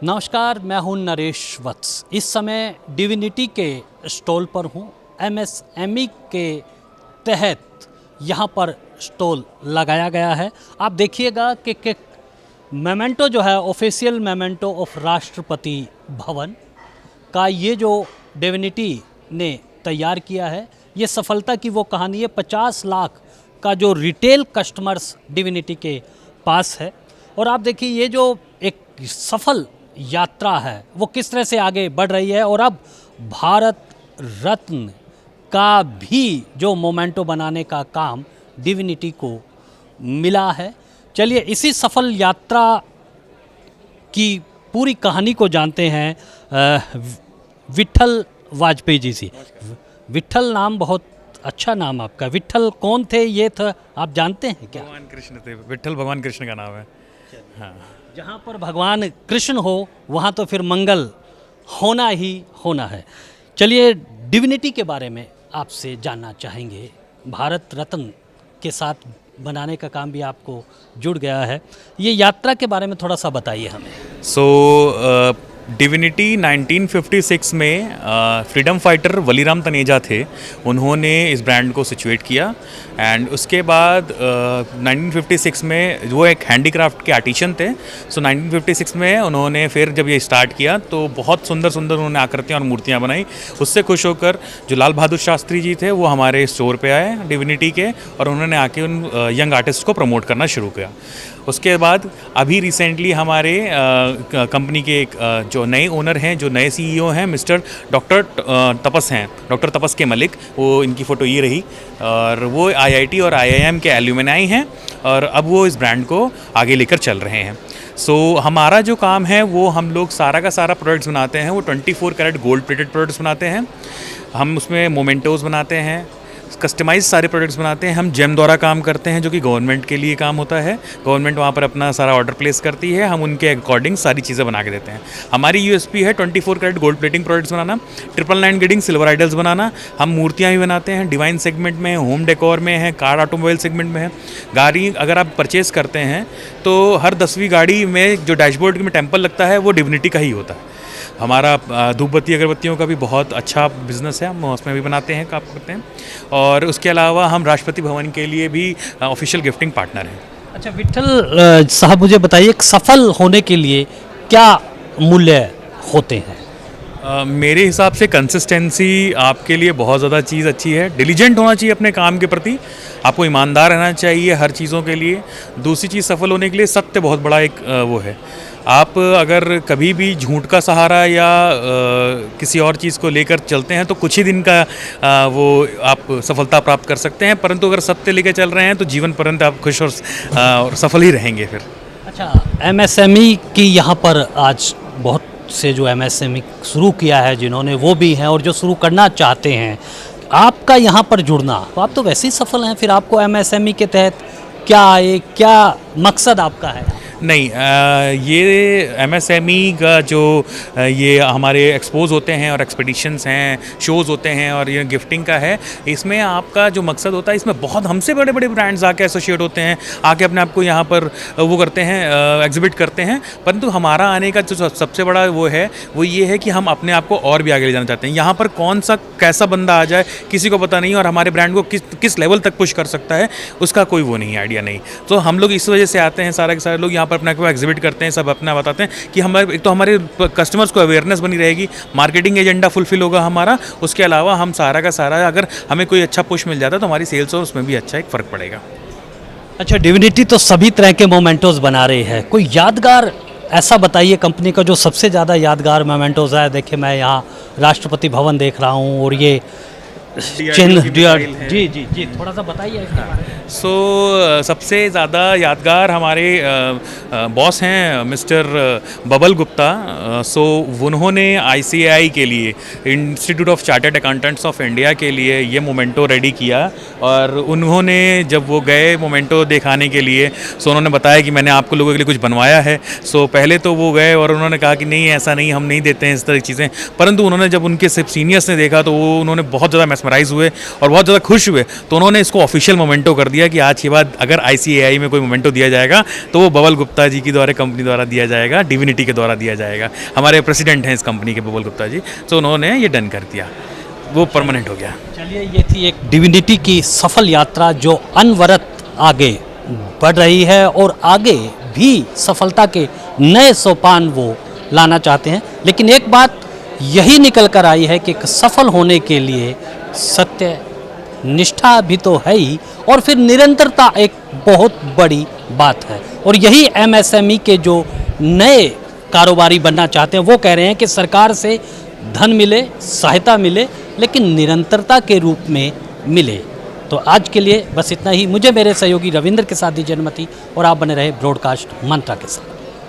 नमस्कार, मैं हूं नरेश वत्स। इस समय डिविनिटी के स्टॉल पर हूं। एमएसएमई के तहत यहां पर स्टॉल लगाया गया है। आप देखिएगा कि मेमेंटो जो है, official memento of Rashtrapati Bhavan का ये जो डिविनिटी ने तैयार किया है, ये सफलता की वो कहानी है। 50 लाख का जो रिटेल कस्टमर्स डिविनिटी के पास है। और आप देखिए ये जो एक सफल यात्रा है वो किस तरह से आगे बढ़ रही है। और अब भारत रत्न का भी जो मोमेंटो बनाने का काम डिविनिटी को मिला है। चलिए इसी सफल यात्रा की पूरी कहानी को जानते हैं विट्ठल वाजपेयी जी से। विट्ठल नाम बहुत अच्छा नाम आपका। विट्ठल कौन थे ये था आप जानते हैं क्या? भगवान कृष्ण थे। विट्ठल भगवान कृष्ण का नाम है। हाँ। जहाँ पर भगवान कृष्ण हो वहाँ तो फिर मंगल होना ही होना है। चलिए डिविनिटी के बारे में आपसे जानना चाहेंगे। भारत रत्न के साथ बनाने का काम भी आपको जुड़ गया है। ये यात्रा के बारे में थोड़ा सा बताइए हमें। डिविनिटी 1956 में फ्रीडम फाइटर वलीराम तनेजा थे, उन्होंने इस ब्रांड को सिचुएट किया। एंड उसके बाद 1956 में वो एक हैंडीक्राफ्ट के आर्टिशन थे। 1956 में उन्होंने फिर जब ये स्टार्ट किया तो बहुत सुंदर सुंदर उन्होंने आकृतियाँ और मूर्तियाँ बनाई। उससे खुश होकर जो लाल बहादुर शास्त्री जी थे वो हमारे स्टोर पे आए डिविनिटी के, और उन्होंने आके उन यंग आर्टिस्ट को प्रमोट करना शुरू किया। उसके बाद अभी रिसेंटली हमारे कंपनी के एक जो नए ओनर हैं, जो नए सीईओ हैं, मिस्टर डॉक्टर तपस हैं, डॉक्टर तपस के मलिक, वो इनकी फ़ोटो ये रही। और वो आईआईटी और आईआईएम के एल्यूमिनाई हैं और अब वो इस ब्रांड को आगे लेकर चल रहे हैं। हमारा जो काम है वो हम लोग सारा का सारा प्रोडक्ट्स बनाते हैं। वो 24 कैरेट गोल्ड प्लेटेड प्रोडक्ट्स बनाते हैं। हम उसमें मोमेंटोज बनाते हैं, कस्टमाइज सारे प्रोडक्ट्स बनाते हैं। हम जेम द्वारा काम करते हैं जो कि गवर्नमेंट के लिए काम होता है। गवर्नमेंट वहाँ पर अपना सारा ऑर्डर प्लेस करती है, हम उनके अकॉर्डिंग सारी चीज़ें बना के देते हैं। हमारी यूएसपी है 24 कैरेट गोल्ड प्लेटिंग प्रोडक्ट्स बनाना, 999 ग्रेडिंग सिल्वर आइडल्स बनाना। हम मूर्तियाँ भी बनाते हैं, डिवाइन सेगमेंट में, होम डेकोर में है, कार ऑटोमोबाइल सेगमेंट में है। गाड़ी अगर आप परचेज़ करते हैं तो हर 10वीं गाड़ी में जो डैशबोर्ड में टेम्पल लगता है वो डिविनिटी का ही होता है। हमारा धूपबत्ती अगरबत्तियों का भी बहुत अच्छा बिजनेस है, हम उसमें भी बनाते हैं, काम करते हैं। और उसके अलावा हम राष्ट्रपति भवन के लिए भी ऑफिशियल गिफ्टिंग पार्टनर हैं। अच्छा विट्ठल साहब, मुझे बताइए सफल होने के लिए क्या मूल्य होते हैं? मेरे हिसाब से कंसिस्टेंसी आपके लिए बहुत ज़्यादा चीज़ अच्छी है। डिलीजेंट होना चाहिए अपने काम के प्रति, आपको ईमानदार रहना चाहिए हर चीज़ों के लिए। दूसरी चीज़, सफल होने के लिए सत्य बहुत बड़ा एक वो है। आप अगर कभी भी झूठ का सहारा या किसी और चीज़ को लेकर चलते हैं तो कुछ ही दिन का वो आप सफलता प्राप्त कर सकते हैं, परंतु अगर सत्य लेकर चल रहे हैं तो जीवन पर्यंत आप खुश और सफल ही रहेंगे फिर। अच्छा, एमएसएमई की यहाँ पर आज बहुत से जो एमएसएमई शुरू किया है जिन्होंने, वो भी हैं और जो शुरू करना चाहते हैं। आपका यहाँ पर जुड़ना, तो आप तो वैसे ही सफल हैं, फिर आपको एमएसएमई के तहत क्या मकसद आपका है? नहीं, ये एमएसएमई का जो ये हमारे एक्सपोज होते हैं और एक्सपीडिशंस हैं, शोज़ होते हैं और ये गिफ्टिंग का है, इसमें आपका जो मकसद होता है, इसमें बहुत हमसे बड़े बड़े ब्रांड्स आके एसोसिएट होते हैं, आके अपने आप को यहाँ पर वो करते हैं, एग्जिबिट करते हैं। परंतु हमारा आने का जो सबसे बड़ा वो है वो ये है कि हम अपने आप को और भी आगे ले जाना चाहते हैं। यहाँ पर कौन सा कैसा बंदा आ जाए किसी को पता नहीं, और हमारे ब्रांड को किस लेवल तक पुश कर सकता है उसका कोई वो नहीं, आइडिया नहीं। तो हम लोग इस वजह से आते हैं, सारे के सारे लोग यहाँ पर अपने को एग्जिबिट करते हैं, सब अपना बताते हैं कि हमारे एक तो हमारे कस्टमर्स को अवेयरनेस बनी रहेगी, मार्केटिंग एजेंडा फुलफिल होगा हमारा। उसके अलावा हम सारा का सारा, अगर हमें कोई अच्छा पुश मिल जाता है तो हमारी सेल्स और उसमें भी अच्छा एक फ़र्क पड़ेगा। अच्छा, डिविनिटी तो सभी तरह के मोमेंटोज बना रही है, कोई यादगार ऐसा बताइए कंपनी का जो सबसे ज़्यादा यादगार मोमेंटोज है। देखिए मैं यहाँ राष्ट्रपति भवन देख रहा हूँ और ये चिन्ह जी थोड़ा सा बताइए इसके बारे में। सबसे ज़्यादा यादगार हमारे बॉस हैं मिस्टर बबल गुप्ता। उन्होंने आईसीएआई के लिए, institute of chartered accountants of India के लिए ये मोमेंटो रेडी किया। और उन्होंने जब वो गए मोमेंटो दिखाने के लिए, उन्होंने बताया कि मैंने आपको लोगों के लिए कुछ बनवाया है। पहले तो वो गए और उन्होंने कहा कि नहीं, ऐसा नहीं, हम नहीं देते हैं इस तरह की चीज़ें। परंतु उन्होंने जब उनके सीनियर्स ने देखा तो वो उन्होंने बहुत ज़्यादा मेस्मराइज हुए और बहुत ज़्यादा खुश हुए, तो उन्होंने इसको ऑफिशियल मोमेंटो कर दिया कि आज के बाद अगर ICAI में कोई मोमेंटो दिया जाएगा तो वो बबल गुप्ता जी की द्वारा, कंपनी द्वारा दिया जाएगा, डिविनिटी के द्वारा दिया जाएगा। हमारे प्रेसिडेंट हैं इस कंपनी के, बबल गुप्ता जी, तो उन्होंने ये डन कर दिया, वो परमानेंट हो गया। चलिए, ये थी एक डिविनिटी की सफल यात्रा जो अनवरत आगे बढ़ रही है और आगे भी सफलता के नए सोपान वो लाना चाहते हैं। लेकिन एक बात यही निकल कर आई है कि सफल होने के लिए सत्य निष्ठा भी तो है ही, और फिर निरंतरता एक बहुत बड़ी बात है। और यही MSME के जो नए कारोबारी बनना चाहते हैं वो कह रहे हैं कि सरकार से धन मिले, सहायता मिले, लेकिन निरंतरता के रूप में मिले। तो आज के लिए बस इतना ही। मुझे मेरे सहयोगी रविंद्र के साथ दीजिए अनुमति और आप बने रहे ब्रॉडकास्ट मंत्रा के साथ।